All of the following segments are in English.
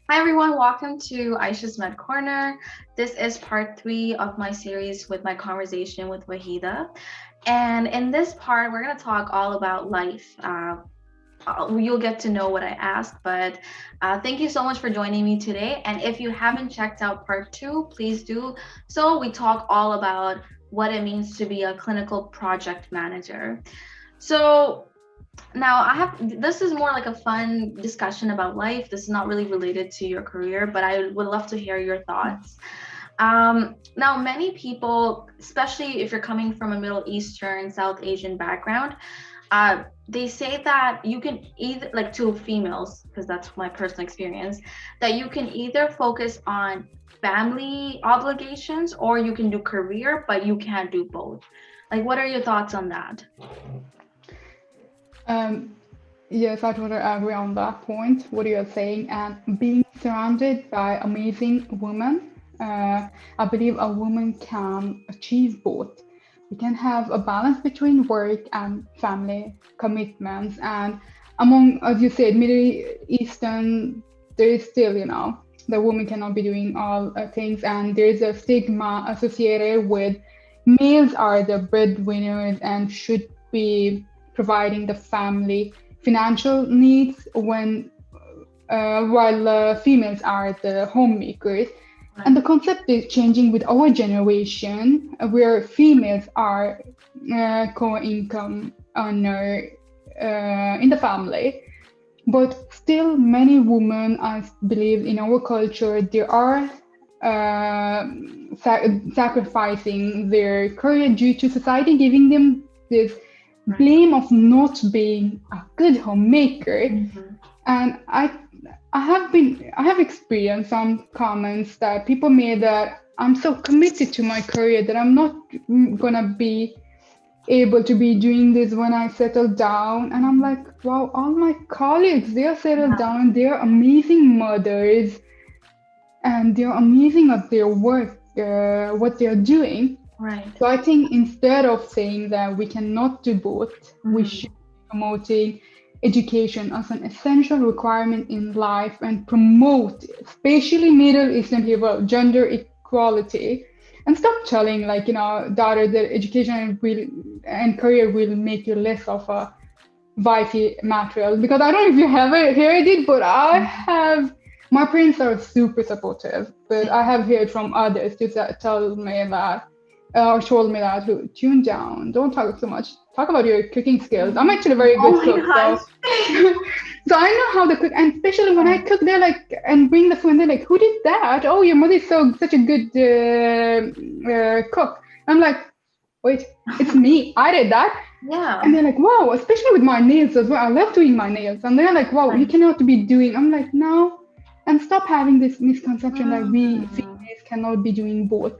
Hi everyone, welcome to Aisha's Med Corner. This is part three of my series with my conversation with Wahida. And in this part, we're going to talk all about life. You'll get to know what I asked, but thank you so much for joining me today. And if you haven't checked out part two, please do. So, we talk all about what it means to be a clinical project manager. So, now I have this is more like a fun discussion about life. This is not really related to your career, but I would love to hear your thoughts. Now, many people, especially if you're coming from a Middle Eastern, South Asian background, they say that you can either, like to females, because that's my personal experience, that you can either focus on family obligations or you can do career, but you can't do both. Like, what are your thoughts on that? Um, yes, I totally agree on that point, what you're saying. And being surrounded by amazing women, I believe a woman can achieve both. We can have a balance between work and family commitments. And among, as you said, Middle Eastern, there is still, the woman cannot be doing all things, and there is a stigma associated with males are the breadwinners and should be providing the family financial needs when while females are the homemakers. And Right. the concept is changing with our generation, where females are co-income earner in the family. But still, many women, I believe, in our culture, they are uh, sacrificing their career due to society giving them this Right. blame of not being a good homemaker. Mhm. And I have experienced some comments that people made that I'm so committed to my career that I'm not gonna be able to be doing this when I settle down. And I'm like, wow, all my colleagues, they are settled Yeah. down, they're amazing mothers, and they're amazing at their work, what they're doing. Right. So I think instead of saying that we cannot do both, we Mhm. should be promoting education as an essential requirement in life and promote, especially Middle Eastern people, gender equality. And stop telling, like, daughter, that education will and career will make you less of a wifey material. Because I don't know if you have heard it, but I Mhm. have. My parents are super supportive, but I Same. have heard from others to tell me that or told me that to tune down, don't talk too much. Talk about your cooking skills. I'm actually a very Oh good my cook, so gosh. so I know how to cook. And especially when I Right. cook, they're like and bring the food, and they're like, "Who did that? Oh, your mother is such a good cook." I'm like, "Wait, it's me. I did that." And Yeah. they're like, "Wow!" Especially with my nails as well. I love doing my nails, and they're like, "Wow, you Right. cannot be doing." I'm like, "No." And stop having this misconception that we Mm. females cannot be doing both.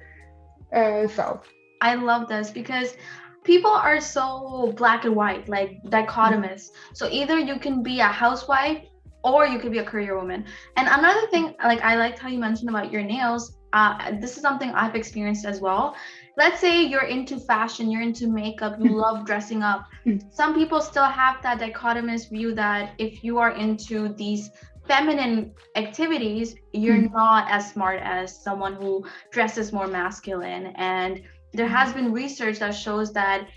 So I love this because people are so black and white, like dichotomous. So either you can be a housewife or you could be a career woman. And another thing, like I liked how you mentioned about your nails. This is something I've experienced as well. Let's say you're into fashion, you're into makeup, you love dressing up. Some people still have that dichotomous view that if you are into these feminine activities, you're not as smart as someone who dresses more masculine. And there has been research that shows that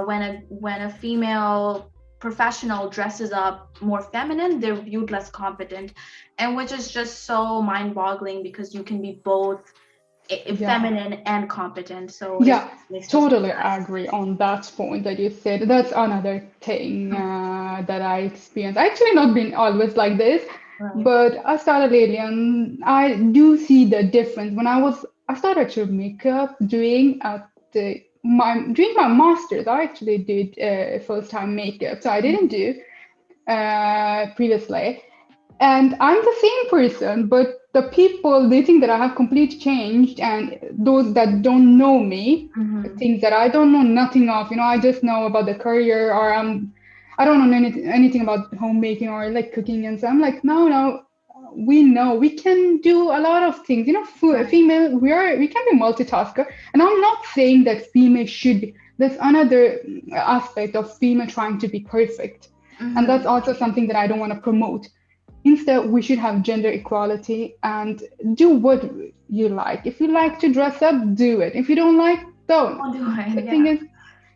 when a female professional dresses up more feminine, they're viewed less competent, and which is just so mind-boggling because you can be both yeah. feminine and competent. So it Yeah, makes total totally sense. agree on that point that you said. That's another thing that I experienced. I actually not been always like this, Right. but I started lately, and I do see the difference. I started actually makeup doing at the my doing my masters. I actually did first time makeup, so I didn't Mhm. do previously. And I'm the same person, but the people they think that I have completely changed, and those that don't know me Mhm. think that I don't know nothing of. I just know about the career, or I don't know anything about homemaking or like cooking. And so I'm like, no, no, we know we can do a lot of things. Right. Female, we can be multitasker, and I'm not saying that female should be. There's another aspect of female trying to be perfect, and that's Mhm. also something that I don't want to promote. Instead, we should have gender equality and do what you like. If you like to dress up, do it. If you don't like, don't. I'll do The it. thing Yeah. is,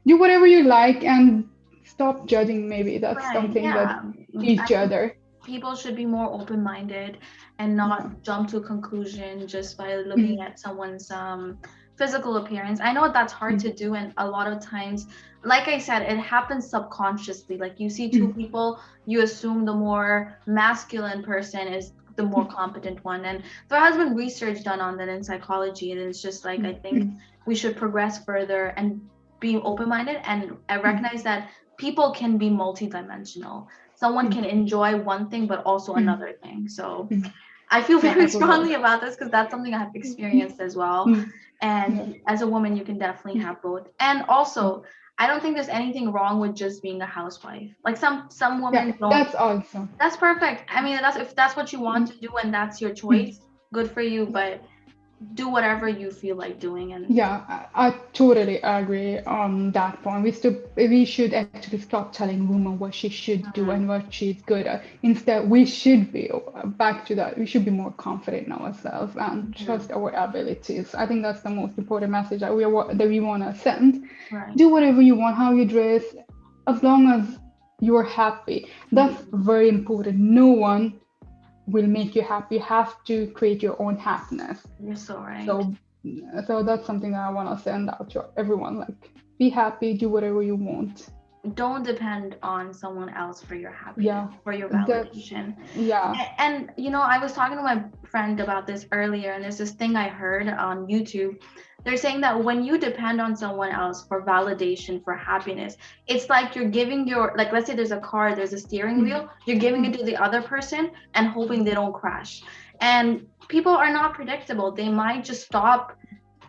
do whatever you like and stop judging. Maybe that's Right. something that Yeah. each I think other. people should be more open-minded and Yeah. not jump to a conclusion just by looking Mm, at someone's physical appearance. I know that's hard mm, to do, and a lot of times, like I said, it happens subconsciously. Like you see two mm, people, you assume the more masculine person is the more mm, competent one, and there has been research done on that in psychology, and it's just like I mm, think mm, we should progress further and be open-minded, and I mm, recognize that people can be multidimensional. Someone mm, can enjoy one thing but also mm, another thing. So mm. I feel Yeah, very I totally. strongly about this because that's something I've Mm, experienced as well. mm, yeah. And as a woman, you can definitely Mm, have both. And mm. also, I don't think there's anything wrong with just being a housewife. Like some Yeah, women don't. that's also. That's perfect. I mean, that's if that's what you want Mm, to do and that's your mm. choice, good for you. Yeah. But do whatever you feel like doing. And Yeah, I totally agree on that point. We should actually stop telling women what she should do Mhm. and what she's good at. Instead, we should be back to that. We should be more confident in ourselves and Mhm. trust our abilities. I think that's the most important message that we want to send. Right. Do whatever you want, how you dress, as long as you're happy. That's Mhm. very important. No one will make you happy. You have to create your own happiness. You're so right. So, so that's something that I want to send out to everyone. Like, be happy, do whatever you want. Don't depend on someone else for your happiness, Yeah, for your that's validation. yeah. And you know, I was talking to my friend about this earlier, and there's this thing I heard on YouTube. They're saying that when you depend on someone else for validation, for happiness, it's like you're giving your, like, let's say there's a car, there's a steering Mm, wheel, you're giving it mm, to the other person and hoping they don't crash. And people are not predictable. They might just stop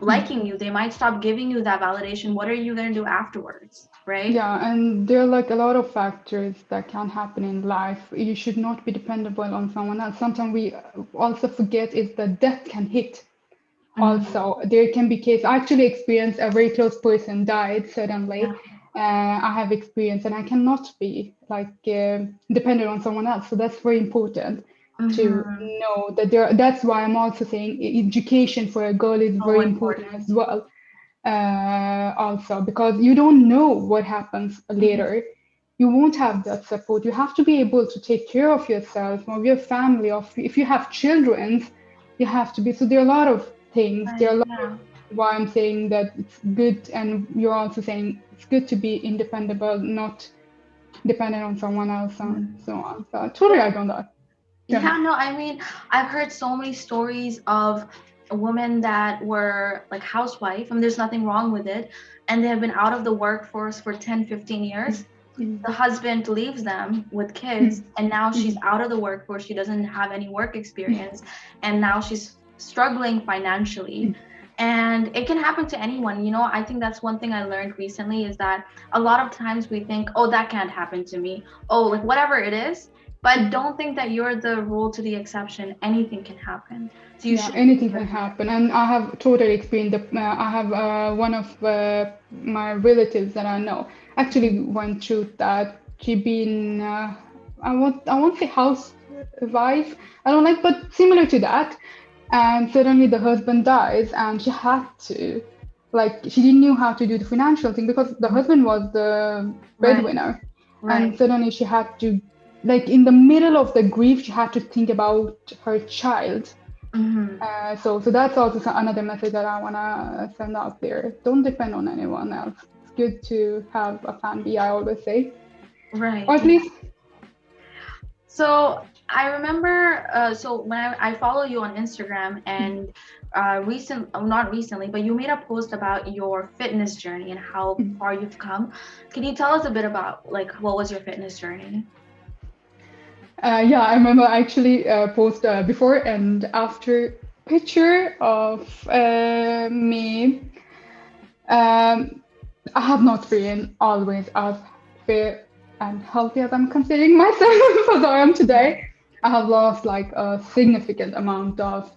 mm. liking you, they might stop giving you that validation. What are you going to do afterwards? Right? Yeah, and there are like a lot of factors that can happen in life. You should not be dependable on someone else. Sometimes we also forget is that death can hit. Mm-hmm. Also, there can be case. I actually experienced a very close person died Yeah. suddenly. I have experience, and I cannot be like dependent on someone else. So that's very important to Mm-hmm. know that there. That's why I'm also saying education for a girl is So very important important. as well. Also, because you don't know what happens Mhm. later. You won't have that support. You have to be able to take care of yourself, of your family, of if you have children, you have to be. So there are a lot of things. There are Right. a lot of Yeah. why I'm saying that it's good, and you're also saying it's good to be independent, not dependent on someone else and Mhm. so on. So I totally agree on that. Yeah. Yeah, no, I mean, I've heard so many stories of women that were like housewife. I mean, there's nothing wrong with it. And they have been out of the workforce for 10, 15 Mm, years. mm, The husband leaves them with kids, mm, and now she's mm, out of the workforce. She doesn't have any work mm, experience, and now she's struggling financially. mm. And it can happen to anyone. You know, I think that's one thing I learned recently is that a lot of times we think, oh, that can't happen to me. Oh, like whatever it is. But Mm. don't think that you're the rule to the exception. Anything can happen. So you Yeah, should be anything can prepared. happen, and I have totally experienced. I have one of my relatives that I know actually went through that. She been I won't say housewife. I don't like, but similar to that. And suddenly the husband dies, and she had to, like, she didn't know how to do the financial thing because the husband was the Right, breadwinner, and right. suddenly she had to, like, in the middle of the grief, she had to think about her child. Hmm. So that's also another message that I want to send out there. Don't depend on anyone else. It's good to have a plan B, I always say. Or Right. at least, So I remember, so when I follow you on Instagram, and not recently, but you made a post about your fitness journey and how far you've come. Can you tell us a bit about like what was your fitness journey? yeah, I remember I actually post before and after picture of me. Um, I have not been always as fit and healthy as I'm considering myself as I am today. I have lost like a significant amount of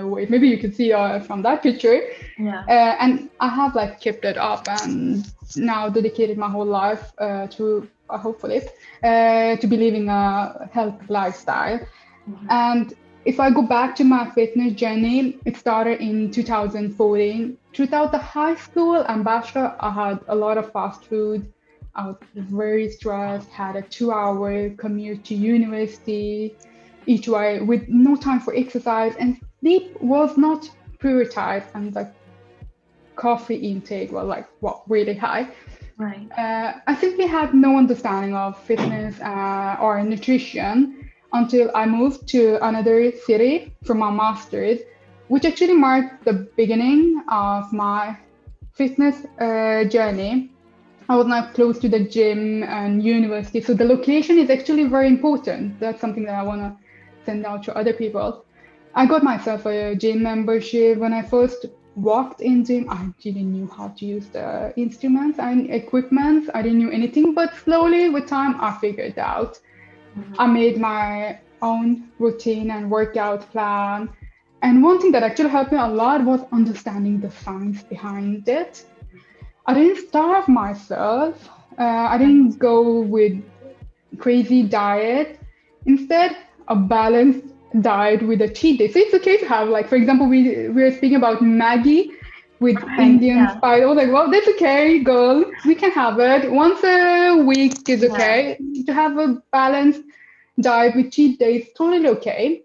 weight. Maybe you can see from that picture. Yeah. And I have like kept it up, and now dedicated my whole life to hopefully to be living a healthy lifestyle. Mhm. And if I go back to my fitness journey, it started in 2014. Throughout the high school and bachelor, I had a lot of fast food. I was very stressed, had a 2 hour commute to university each way with no time for exercise, and sleep was not prioritized, and the coffee intake was like really high. Right. I simply had no understanding of fitness or nutrition until I moved to another city for my master's, which actually marked the beginning of my fitness journey. I was now close to the gym and university, so the location is actually very important. That's something that I want to send out to other people. I got myself a gym membership. When I first walked in gym, I didn't know how to use the instruments and equipment. I didn't know anything, but slowly with time, I figured out. I Mhm. made my own routine and workout plan. And one thing that actually helped me a lot was understanding the science behind it. I didn't starve myself. I Right. didn't go with crazy diet. Instead, a balanced diet with a cheat day. So it's okay to have, like, for example, we were speaking about Maggie with Right. Indian Yeah. spice. I was like, well, that's okay, girl. We can have it once a week is Yeah. okay. To have a balanced diet with cheat days, totally okay.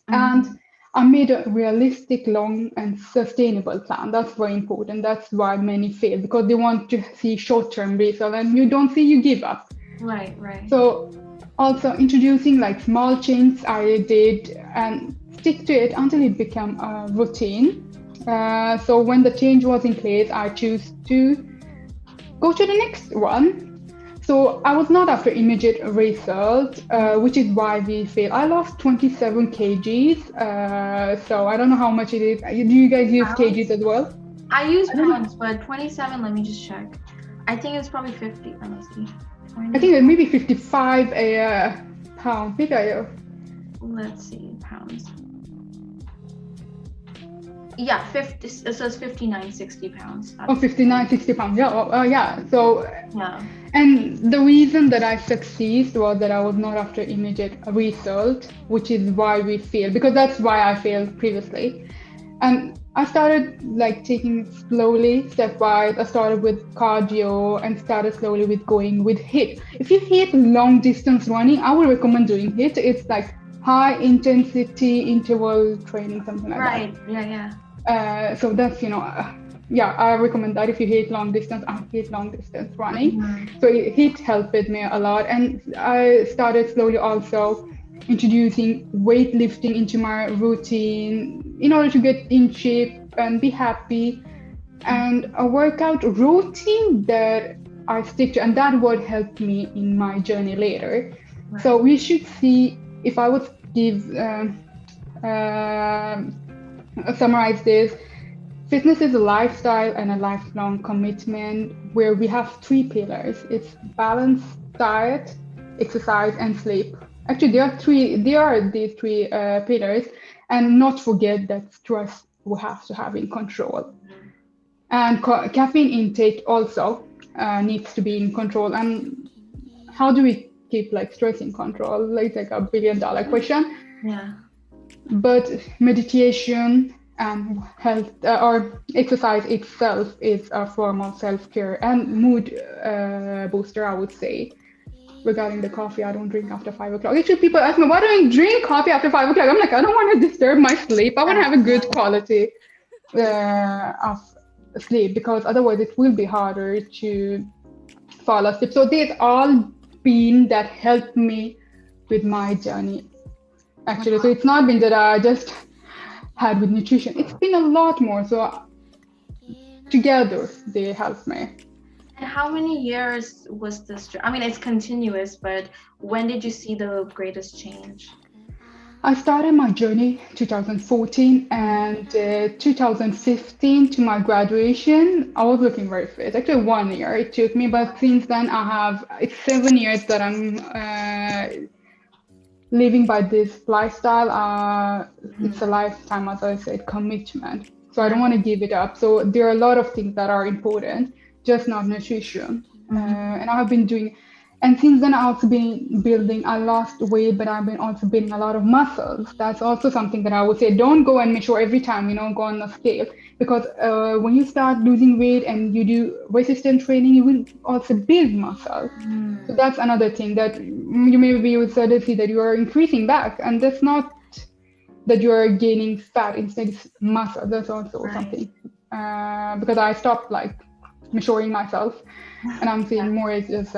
And Mhm. I made a realistic, long, and sustainable plan. That's very important. That's why many fail because they want to see short-term results, and you don't see, you give up. Right. Right. So also introducing like small changes I did and stick to it until it became a routine. So when the change was in place, I choose to go to the next one. So I was not after immediate result, which is why we fail. I lost 27 kgs. So I don't know how much it is. Do you guys use kgs Pounds? as well? I use I don't know. pounds, but 27, let me just check. I think it's probably 50. Let me see. I 20, think it maybe 55 a pound. Maybe I, let's see, pounds. Yeah, 50. It says 59, 60 pounds. oh, That's, 59, 60 pounds. Yeah, yeah. So, yeah. and the reason that I succeed was that I was not after immediate result, which is why we failed, because that's why I failed previously. And I started like taking it slowly, stepwise. I started with cardio and started slowly with going with HIIT. If you hate long distance running, I would recommend doing HIIT. It's like high intensity interval training, something like that. Right. Yeah, yeah. So that's, yeah, I recommend that if you hate long distance. I hate long distance running. Mhm. So it helped me a lot. And I started slowly also introducing weightlifting into my routine in order to get in shape and be happy, and Mhm. a workout routine that I stick to. And that would help me in my journey later. So Right. we should see if I would give um summarize this. Fitness is a lifestyle and a lifelong commitment where we have three pillars. It's balance, diet, exercise, and sleep. Actually, there are these three pillars, and not forget that stress we have to have in control. Mhm. And caffeine intake also needs to be in control. And how do we keep like stress in control? Like a $1 billion question. Yeah. But meditation and health or exercise itself is a form of self-care and mood booster, I would say. Regarding the coffee, I don't drink after 5 o'clock. Actually, people ask me, why don't you drink coffee after 5 o'clock? I'm like, I don't want to disturb my sleep. I want to Right. have a good Yeah. quality of sleep, because otherwise it will be harder to fall asleep. So these all been that helped me with my journey actually. So Wow. it's not been that I just had with nutrition. It's been a lot more. So together they help me. And how many years was this? I mean, it's continuous, but when did you see the greatest change? I started my journey 2014, and 2015 to my graduation, I was looking very fit. Actually, 1 year it took me, but since then it's 7 years that I'm living by this lifestyle. It's a Mhm. lifetime, as I said, commitment. So I don't Right. want to give it up. So there are a lot of things that are important. just not nutrition. Mm-hmm. And I have been doing, and since then I've also been building. I lost weight, but I've been also building a lot of muscles. That's also something that I would say. Don't go and measure every time, go on the scale, because when you start losing weight and you do resistance training, you will also build muscle. So that's another thing that you maybe would suddenly see that you are increasing back, and that's not that you are gaining fat, instead it's muscle. That's also Right. something. Because I stopped like measuring myself, and I'm Yeah. seeing more as just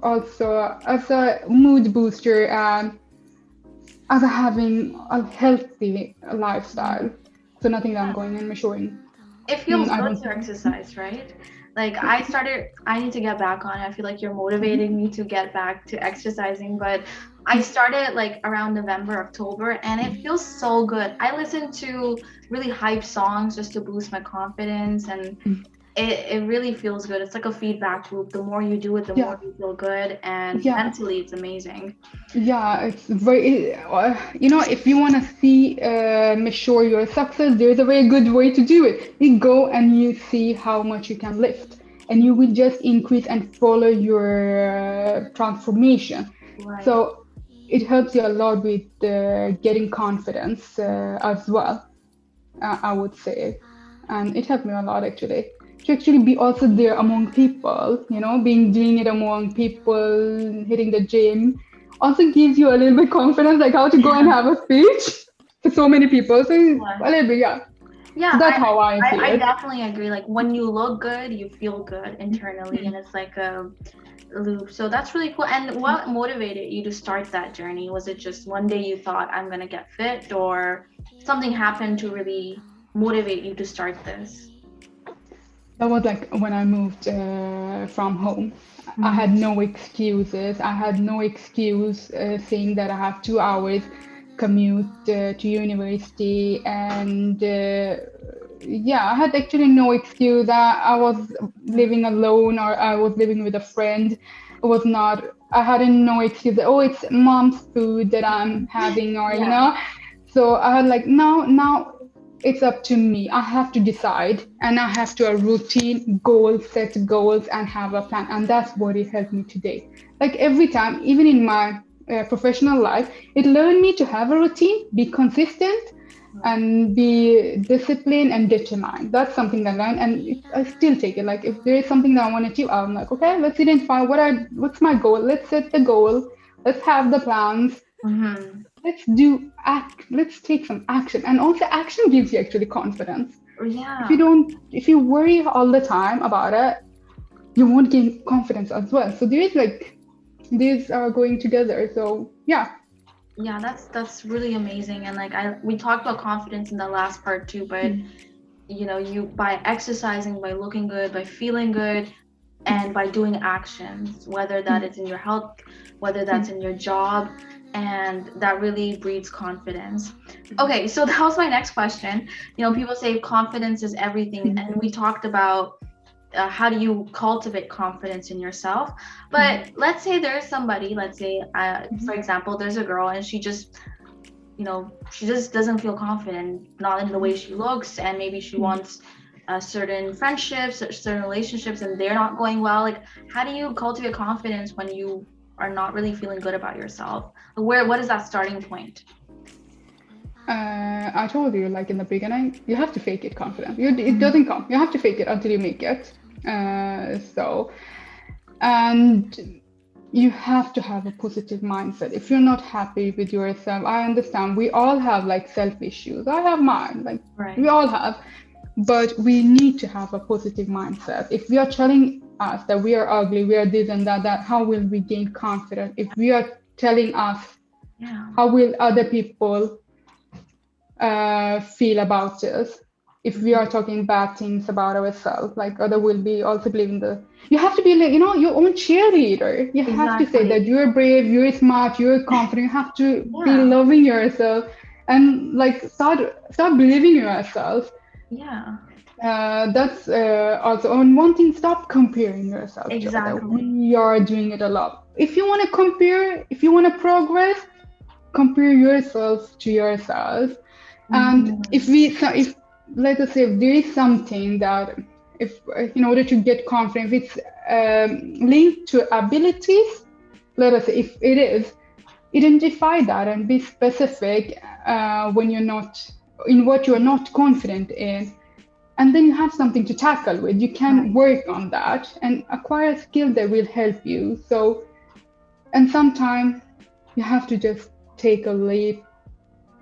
also as a mood booster and as a having a healthy lifestyle. So nothing that I'm going and measuring. It feels I good don't to think. exercise, right? Like I need to get back on it. I feel like you're motivating me to get back to exercising, but I started like around November, October, and it feels so good. I listen to really hype songs just to boost my confidence, and it really feels good. It's like a feedback loop. The more you do it, the more Yeah, you feel good, and yeah. mentally it's amazing. Yeah, it's very, if you want to see, measure your success, there's a very good way to do it. You go and you see how much you can lift, and you will just increase and follow your transformation. Right. So it helps you a lot with getting confidence as well, I would say. And it helped me a lot actually. To actually be also there among people, being doing it among people, hitting the gym, also gives you a little bit confidence, like how to go and Yeah. have a speech for so many people. So a Yeah. little bit, yeah. So Yeah, that's how I see I it. definitely agree. Like when you look good, you feel good internally, and it's like a loop. So that's really cool. And what motivated you to start that journey? Was it just one day you thought I'm gonna get fit, or something happened to really motivate you to start this? That was like when I moved from home. I Mm-hmm. had no excuses. I had no excuse saying that I have 2 hours commute to university, and yeah, I had actually no excuse. I was living alone, or I was living with a friend. It was not. I had no excuse. Oh, it's mom's food that I'm having, or Yeah. So I had like now it's up to me. I have to decide, and I have to a routine goal, set goals, and have a plan. And that's what it helped me today. Like every time, even in my professional life, it learned me to have a routine, be consistent, Right. and be disciplined and determined. That's something that I learned, and I still take it. Like if there is something that I want to achieve, I'm like, okay, let's identify what's my goal. Let's set the goal. Let's have the plans. Mm-hmm. Let's take some action, and also action gives you actually confidence. Yeah. If you worry all the time about it, you won't gain confidence as well. So there is like these are going together. So yeah. Yeah, that's really amazing. And like we talked about confidence in the last part too, but you by exercising, by looking good, by feeling good, and by doing actions, whether that is in your health, whether that's in your job, and that really breeds confidence. Okay, so that was my next question. People say confidence is everything, and we talked about how do you cultivate confidence in yourself. But let's say there's somebody, let's say, for example, there's a girl and she just doesn't feel confident, not in the way she looks, and maybe she wants certain friendships, certain relationships, and they're not going well. Like, how do you cultivate confidence when you are not really feeling good about yourself? What is that starting point? I told you, like in the beginning, you have to fake it confident. It doesn't come. You have to fake it until you make it. And you have to have a positive mindset. If you're not happy with yourself, I understand. We all have like self issues. I have mine. Like we Right. all have. But we need to have a positive mindset. If we are telling us that we are ugly, we are this and that, how will we gain confidence? If we are telling us, Yeah. how will other people feel about us? If we are talking bad things about ourselves, like other will be also believing you have to be like, your own cheerleader. You have to say Exactly. that you're brave, you're smart, you're confident. You have to be Yeah. loving yourself, and like start believing in yourself. Yeah. That's also on one thing. Stop comparing yourself to other. Exactly. We are doing it a lot. If you want to compare, if you want to progress, compare yourself to yourself. And Hmm. if let us say if there is something that if in order to get confident, if it's linked to abilities, let us say if it is, identify that and be specific when you're not in what you're not confident in, and then you have something to tackle with. You can Right. work on that and acquire a skill that will help you. So, and sometimes you have to just take a leap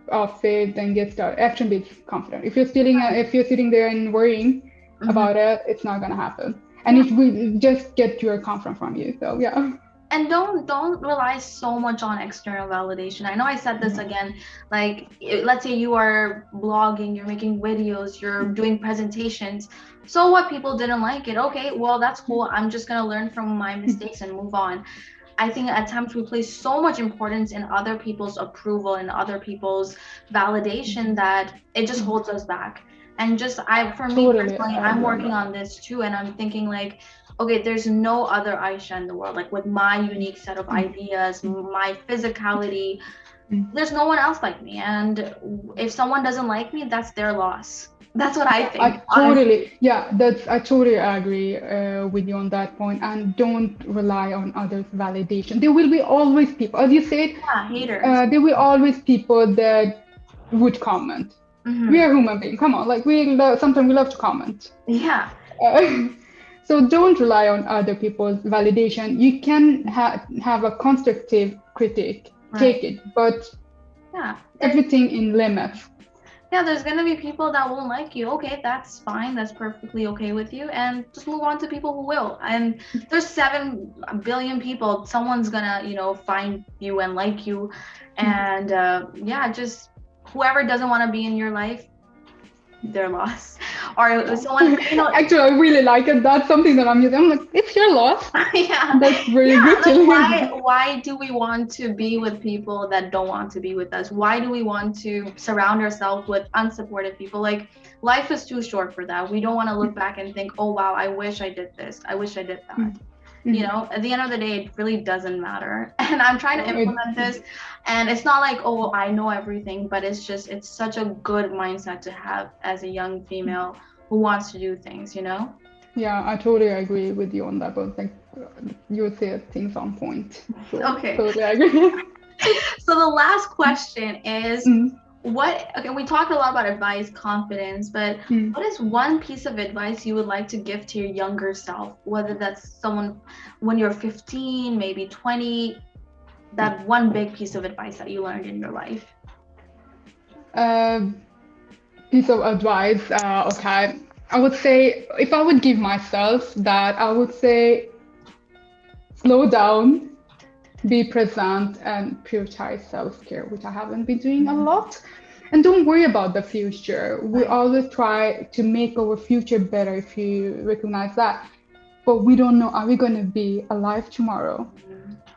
of faith and get started. Action beats confident. If you're sitting there and worrying Mhm. about it, it's not gonna happen, and Yeah. it will just get your confidence from you. So yeah. And don't rely so much on external validation. I know I said this Mhm. again, like let's say you are blogging, you're making videos, you're doing presentations. So what, people didn't like it? Okay, well that's cool. I'm just gonna learn from my mistakes and move on. I think at times we place so much importance in other people's approval and other people's validation that it just holds us back. And just for me Totally personally, I'm agree on working that. on this too, and I'm thinking like, okay, there's no other Aisha in the world, like with my unique set of ideas, my physicality, there's no one else like me. And if someone doesn't like me, that's their loss. That's what I Yeah, I think, totally, honestly. yeah, I totally agree with you on that point. And don't rely on others' validation. There will be always people, as you said, Yeah, haters. there will always people that would comment. We Hmm. are human beings. Come on, like sometimes we love to comment. Yeah. Uh, so don't rely on other people's validation. You can have a constructive critique, Right. take it, but Yeah. everything in limits. Yeah, there's gonna be people that won't like you. Okay, that's fine. That's perfectly okay with you. And just move on to people who will. And there's 7 billion people. Someone's gonna, find you and like you. And yeah, just whoever doesn't want to be in your life, their loss. Or if Yeah. someone, Actually, I really like it. That's something that I'm using. I'm like, it's your loss. yeah, That's very yeah, good to like why learn. why do we want to be with people that don't want to be with us? Why do we want to surround ourselves with unsupportive people? Like, life is too short for that. We don't want to look back and think, oh wow, I wish I did this, I wish I did that. At the end of the day, it really doesn't matter. And I'm trying to implement this, and it's not like, oh, I know everything, but it's such a good mindset to have as a young female who wants to do things. Yeah, I totally agree with you on that. But like, you said things on point. So Okay. totally agree. So the last question is, Mm, okay, we talked a lot about advice, confidence, but mm. what is one piece of advice you would like to give to your younger self? Whether that's someone when you're 15, maybe 20, that one big piece of advice that you learned in your life. Uh, Piece of advice. Okay, I would say if I would give myself that, I would say slow down, be present, and prioritize self-care, which I haven't been doing a lot. And don't worry about the future. We Right. always try to make our future better if you recognize that. But we don't know, are we going to be alive tomorrow?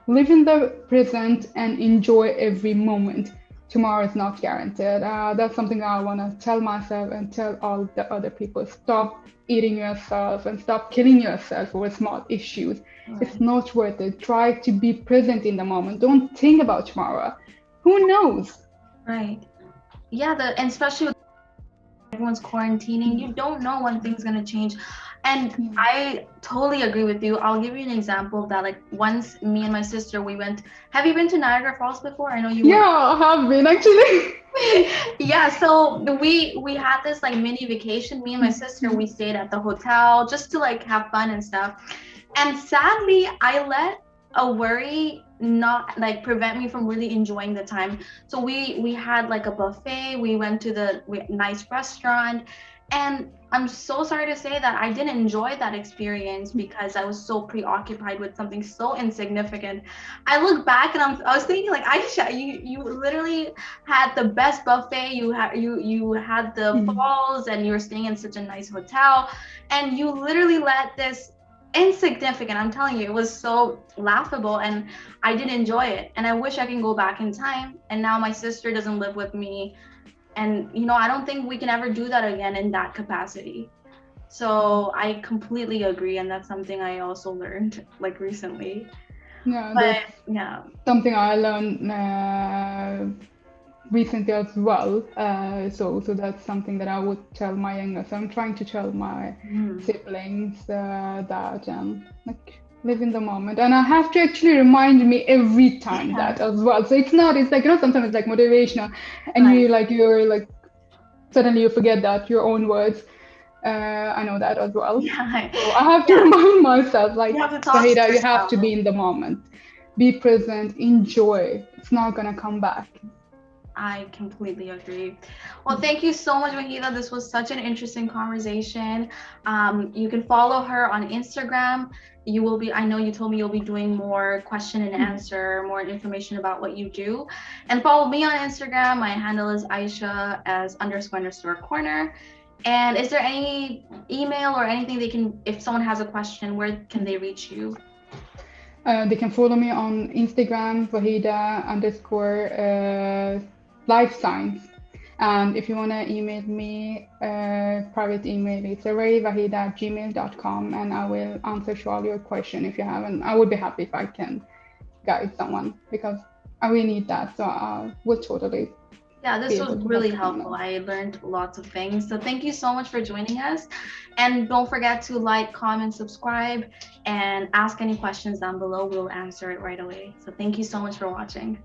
Live in the present and enjoy every moment. Tomorrow is not guaranteed. That's something I want to tell myself and tell all the other people. Stop eating yourself and stop killing yourself over small issues. It's Right. not worth it. Try to be present in the moment. Don't think about tomorrow. Who knows? Right. Yeah, and especially with everyone's quarantining, you don't know when things gonna change. And Yeah, I totally agree with you. I'll give you an example of that. Like once me and my sister, we went. Have you been to Niagara Falls before? I know you yeah, were. I have been actually. Yeah, so we had this like mini vacation. Me and my sister, we stayed at the hotel just to like have fun and stuff. And sadly, I let a worry not like prevent me from really enjoying the time. So we had like a buffet. We went to the nice restaurant, and I'm so sorry to say that I didn't enjoy that experience because I was so preoccupied with something so insignificant. I look back and I was thinking like, Aisha, you literally had the best buffet. You had the falls, and you were staying in such a nice hotel, and you literally let this insignificant, I'm telling you, it was so laughable, and I did enjoy it, and I wish I can go back in time. And now my sister doesn't live with me, and I don't think we can ever do that again in that capacity. So I completely agree, and that's something I also learned like recently. Yeah, But that's yeah. something I learned recently as well. So that's something that I would tell my younger. So I'm trying to tell my Mm. siblings that like live in the moment, and I have to actually remind me every time Yeah, that as well. So it's not. It's like sometimes it's like motivational, and right. you're like suddenly you forget that your own words. I know that as well. Yeah, So I have to yeah. remind myself, You like, have to talk to Wahida, you have to yourself. be in the moment. Be present, enjoy. It's not gonna come back. I completely agree. Well, thank you so much, Wahida. This was such an interesting conversation. You can follow her on Instagram. You will be, I know you told me you'll be doing more question and answer, more information about what you do. And follow me on Instagram. My handle is Aisha as underscore corner. And is there any email or anything they can, if someone has a question, where can they reach you? They can follow me on Instagram, Wahida underscore life science. And if you want to email me, private email, it's arraywahida@gmail.com, and I will answer to all your question if you haven't. I would be happy if I can guide someone because I really need that. So I will totally Yeah, be this was able to help really someone helpful. else. I learned lots of things. So thank you so much for joining us. And don't forget to like, comment, subscribe, and ask any questions down below. We'll answer it right away. So thank you so much for watching.